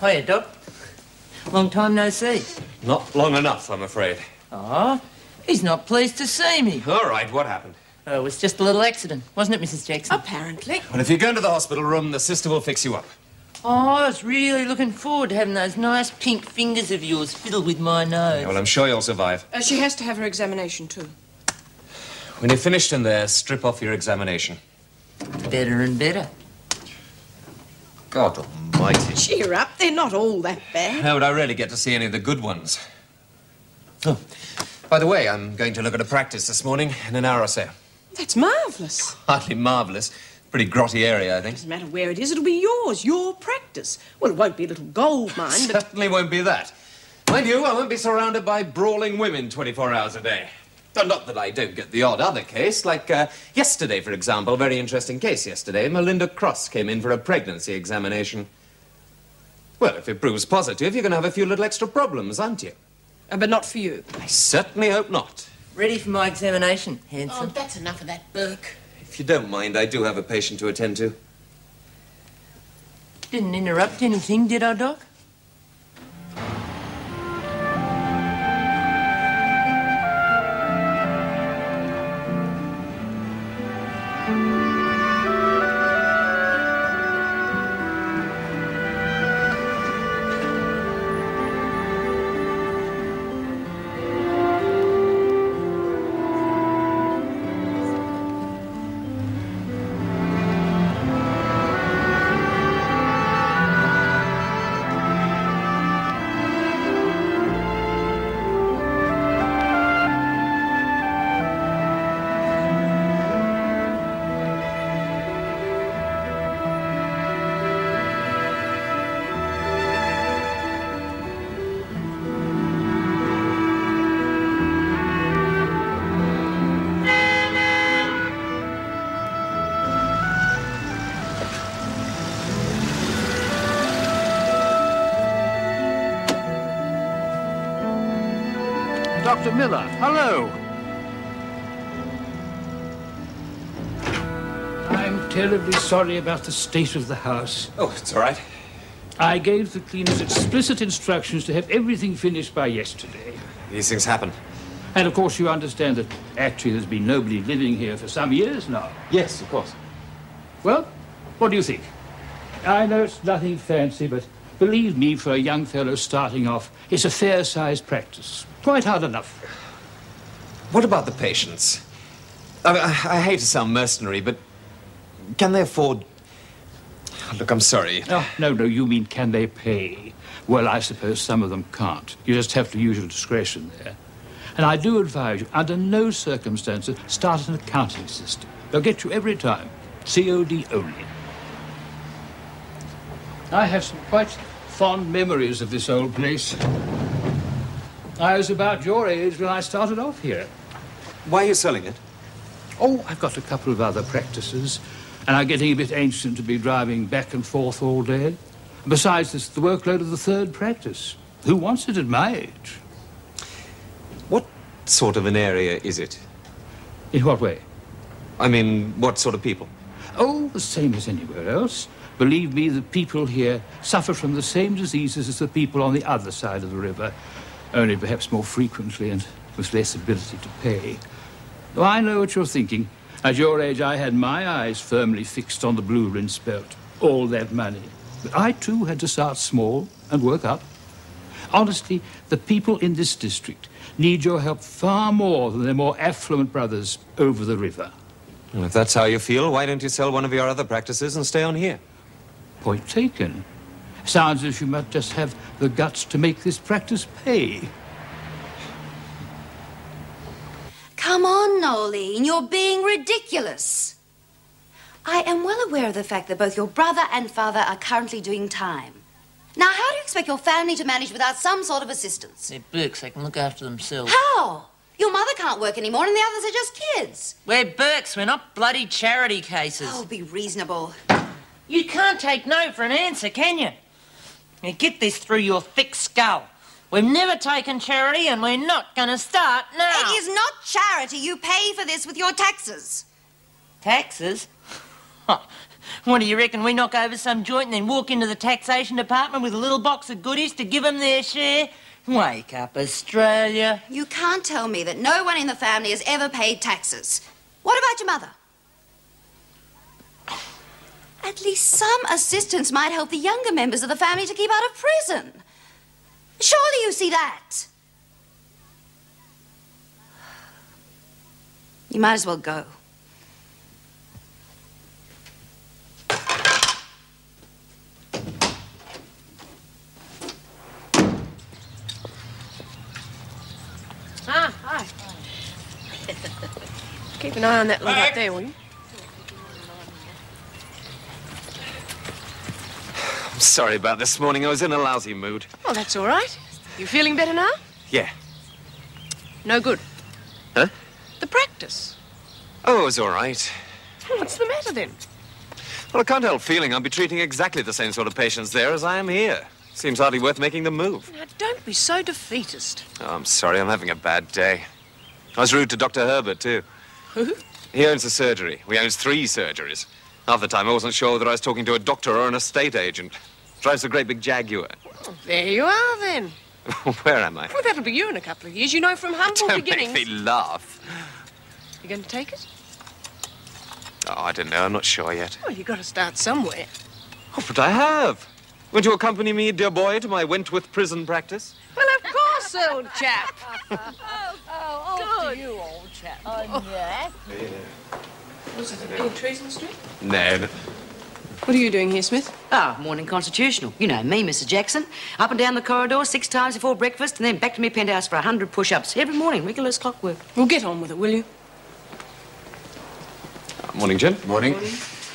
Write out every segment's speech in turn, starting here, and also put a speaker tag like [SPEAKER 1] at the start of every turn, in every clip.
[SPEAKER 1] Hiya, Doc. Long time no see.
[SPEAKER 2] Not long enough, I'm afraid.
[SPEAKER 1] Oh, he's not pleased to see me.
[SPEAKER 2] All right, what happened?
[SPEAKER 1] Oh, it was just a little accident, wasn't it, Mrs. Jackson?
[SPEAKER 3] Apparently.
[SPEAKER 2] Well, if you go into the hospital room, the sister will fix you up.
[SPEAKER 1] Oh, I was really looking forward to having those nice pink fingers of yours fiddled with my nose.
[SPEAKER 2] Yeah, well, I'm sure you'll survive.
[SPEAKER 3] She has to have her examination, too.
[SPEAKER 2] When you're finished in there, strip off your examination.
[SPEAKER 1] Better and better.
[SPEAKER 2] God almighty.
[SPEAKER 3] Cheer up, they're not all that bad.
[SPEAKER 2] How would I really get to see any of the good ones? Oh, by the way, I'm going to look at a practice this morning in an hour or so.
[SPEAKER 3] That's marvellous.
[SPEAKER 2] Hardly marvellous. Pretty grotty area, I think.
[SPEAKER 3] Doesn't matter where it is, it'll be yours, your practice. Well, it won't be a little gold mine, but...
[SPEAKER 2] Certainly won't be that. Mind you, I won't be surrounded by brawling women 24 hours a day. Not that I don't get the odd other case, like yesterday, for example. Very interesting case yesterday. Melinda Cross came in for a pregnancy examination. Well, if it proves positive, you're going to have a few little extra problems, aren't you?
[SPEAKER 3] But not for you.
[SPEAKER 2] I certainly hope not.
[SPEAKER 1] Ready for my examination, handsome?
[SPEAKER 3] Oh, that's enough of that, Burke.
[SPEAKER 2] If you don't mind, I do have a patient to attend to.
[SPEAKER 1] Didn't interrupt anything, did I, Doc?
[SPEAKER 4] Dr. Miller, hello. I'm terribly sorry about the state of the house.
[SPEAKER 2] Oh, it's all right.
[SPEAKER 4] I gave the cleaners explicit instructions to have everything finished by yesterday.
[SPEAKER 2] These things happen.
[SPEAKER 4] And of course you understand that actually there's been nobody living here for some years now.
[SPEAKER 2] Yes, of course.
[SPEAKER 4] Well, what do you think? I know it's nothing fancy, but believe me, for a young fellow starting off, it's a fair-sized practice. Quite hard enough.
[SPEAKER 2] What about the patients? I hate to sound mercenary, but can they afford... Oh, look, I'm sorry.
[SPEAKER 4] Oh, no, you mean can they pay? Well, I suppose some of them can't. You just have to use your discretion there. And I do advise you, under no circumstances, start an accounting system. They'll get you every time. COD only. I have some quite fond memories of this old place. I was about your age when I started off here.
[SPEAKER 2] Why are you selling it?
[SPEAKER 4] Oh, I've got a couple of other practices, and I'm getting a bit ancient to be driving back and forth all day. Besides, it's the workload of the third practice. Who wants it at my age?
[SPEAKER 2] What sort of an area is it?
[SPEAKER 4] In what way?
[SPEAKER 2] I mean, what sort of people?
[SPEAKER 4] Oh, the same as anywhere else. Believe me, the people here suffer from the same diseases as the people on the other side of the river, only perhaps more frequently and with less ability to pay. Though I know what you're thinking. At your age, I had my eyes firmly fixed on the blue rinse belt. All that money. But I, too, had to start small and work up. Honestly, the people in this district need your help far more than their more affluent brothers over the river.
[SPEAKER 2] Well, if that's how you feel, why don't you sell one of your other practices and stay on here?
[SPEAKER 4] Point taken. Sounds as if you might just have the guts to make this practice pay.
[SPEAKER 5] Come on, Nolene, you're being ridiculous. I am well aware of the fact that both your brother and father are currently doing time. Now, how do you expect your family to manage without some sort of assistance?
[SPEAKER 1] They're Burks, they can look after themselves.
[SPEAKER 5] How? Your mother can't work anymore and the others are just kids.
[SPEAKER 1] We're Burks, we're not bloody charity cases.
[SPEAKER 5] Oh, be reasonable.
[SPEAKER 1] You can't take no for an answer, can you? Now get this through your thick skull. We've never taken charity and we're not going to start now.
[SPEAKER 5] It is not charity. You pay for this with your taxes.
[SPEAKER 1] Taxes? What do you reckon, we knock over some joint and then walk into the taxation department with a little box of goodies to give them their share? Wake up, Australia.
[SPEAKER 5] You can't tell me that no one in the family has ever paid taxes. What about your mother? At least some assistance might help the younger members of the family to keep out of prison. Surely you see that. You might as well go.
[SPEAKER 3] Hi. Keep an eye on that lot up there, will you?
[SPEAKER 2] I'm sorry about this morning. I was in a lousy mood.
[SPEAKER 3] Oh, that's all right. You feeling better now?
[SPEAKER 2] Yeah.
[SPEAKER 3] No good.
[SPEAKER 2] Huh?
[SPEAKER 3] The practice.
[SPEAKER 2] Oh, it was all right.
[SPEAKER 3] What's the matter then?
[SPEAKER 2] Well, I can't help feeling I'll be treating exactly the same sort of patients there as I am here. Seems hardly worth making the move.
[SPEAKER 3] Now, don't be so defeatist.
[SPEAKER 2] Oh, I'm sorry. I'm having a bad day. I was rude to Dr. Herbert, too.
[SPEAKER 3] Who?
[SPEAKER 2] He owns a surgery. We owns 3 surgeries. Half the time, I wasn't sure whether I was talking to a doctor or an estate agent. Drives a great big Jaguar.
[SPEAKER 3] Oh, there you are, then.
[SPEAKER 2] Where am I?
[SPEAKER 3] Well, that'll be you in a couple of years. You know, from humble
[SPEAKER 2] Don't
[SPEAKER 3] beginnings.
[SPEAKER 2] make me laugh.
[SPEAKER 3] You going to take it?
[SPEAKER 2] Oh, I don't know. I'm not sure yet.
[SPEAKER 3] Well, you've got to start somewhere.
[SPEAKER 2] Oh, but I have. Won't you accompany me, dear boy, to my Wentworth prison practice?
[SPEAKER 3] Well, of course, old chap.
[SPEAKER 6] Good. You old chap. Oh, yeah.
[SPEAKER 3] Was it in Treason Street?
[SPEAKER 2] No.
[SPEAKER 3] What are you doing here, Smith?
[SPEAKER 7] Ah, morning constitutional. You know me, Mrs. Jackson. Up and down the corridor 6 times before breakfast and then back to my penthouse for 100 push-ups. Every morning, regular as clockwork.
[SPEAKER 3] Well, get on with it, will you?
[SPEAKER 2] Morning, Jen. Morning.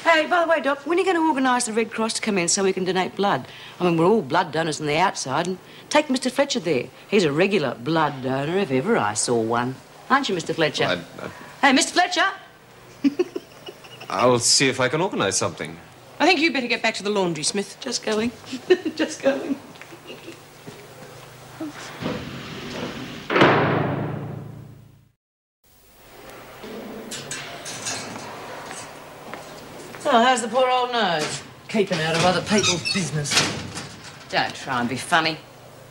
[SPEAKER 7] Hey, by the way, Doc, when are you going to organise the Red Cross to come in so we can donate blood? I mean, we're all blood donors on the outside, and take Mr. Fletcher there. He's a regular blood donor if ever I saw one. Aren't you, Mr. Fletcher?
[SPEAKER 2] Well,
[SPEAKER 7] Hey, Mr. Fletcher!
[SPEAKER 2] I'll see if I can organise something.
[SPEAKER 3] I think you better get back to the laundry, Smith.
[SPEAKER 7] Just going. Just going. Oh, how's the poor old nose? Keeping out of other people's business. Don't try and be funny.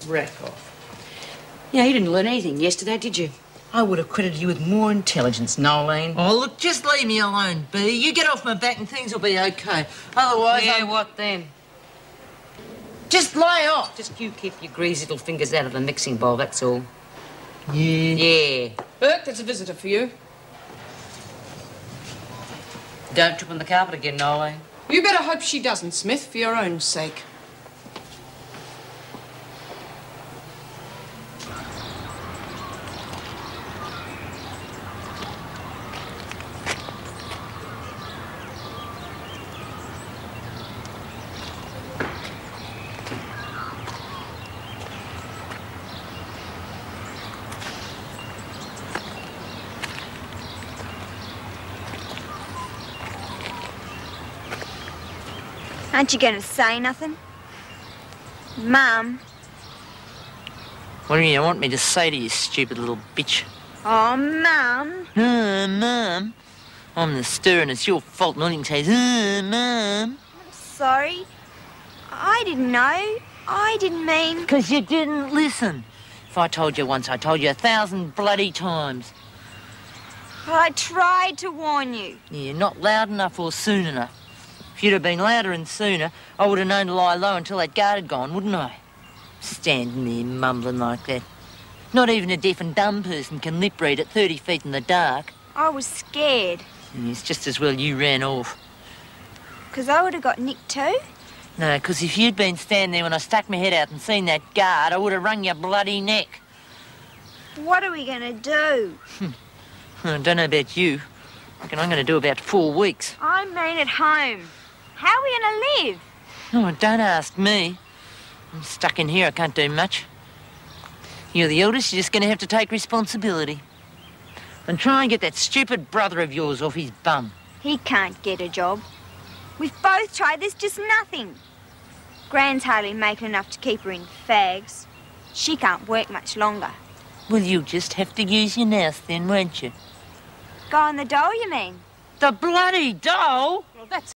[SPEAKER 7] Rack off. Yeah, you didn't learn anything yesterday, did you? I would have credited you with more intelligence, Nolene.
[SPEAKER 1] Oh, look, just leave me alone, B. You get off my back and things will be okay. Otherwise,
[SPEAKER 7] Yeah, what then?
[SPEAKER 1] just lay off.
[SPEAKER 7] Just you keep your greasy little fingers out of the mixing bowl, that's all.
[SPEAKER 1] Yeah.
[SPEAKER 7] Yeah.
[SPEAKER 3] Burke, that's a visitor for you.
[SPEAKER 7] Don't trip on the carpet again, Nolene.
[SPEAKER 3] You better hope she doesn't, Smith, for your own sake.
[SPEAKER 6] Aren't you going to say nothing? Mum.
[SPEAKER 1] What do you want me to say to you, stupid little bitch?
[SPEAKER 6] Oh, Mum.
[SPEAKER 1] Mum. I'm the stir and it's your fault. And all you can say is, Mum.
[SPEAKER 6] I'm sorry. I didn't know. I didn't mean...
[SPEAKER 1] Because you didn't listen. If I told you once, I told you 1,000 bloody times.
[SPEAKER 6] But I tried to warn you.
[SPEAKER 1] Yeah, not loud enough or soon enough. If you'd have been louder and sooner, I would have known to lie low until that guard had gone, wouldn't I? Standing there mumbling like that. Not even a deaf and dumb person can lip read at 30 feet in the dark.
[SPEAKER 6] I was scared.
[SPEAKER 1] Yeah, it's just as well you ran off.
[SPEAKER 6] Because I would have got nicked too.
[SPEAKER 1] No, because if you'd been standing there when I stuck my head out and seen that guard, I would have wrung your bloody neck.
[SPEAKER 6] What are we going to do?
[SPEAKER 1] I don't know about you. I reckon I'm going to do about 4 weeks.
[SPEAKER 6] I mean at home. How are we going to live?
[SPEAKER 1] Oh, don't ask me. I'm stuck in here, I can't do much. You're the eldest, you're just going to have to take responsibility. And try and get that stupid brother of yours off his bum.
[SPEAKER 6] He can't get a job. We've both tried, there's just nothing. Gran's hardly making enough to keep her in fags. She can't work much longer.
[SPEAKER 1] Well, you'll just have to use your nous then, won't you?
[SPEAKER 6] Go on the dole, you mean?
[SPEAKER 1] The bloody doll?
[SPEAKER 3] Well, that's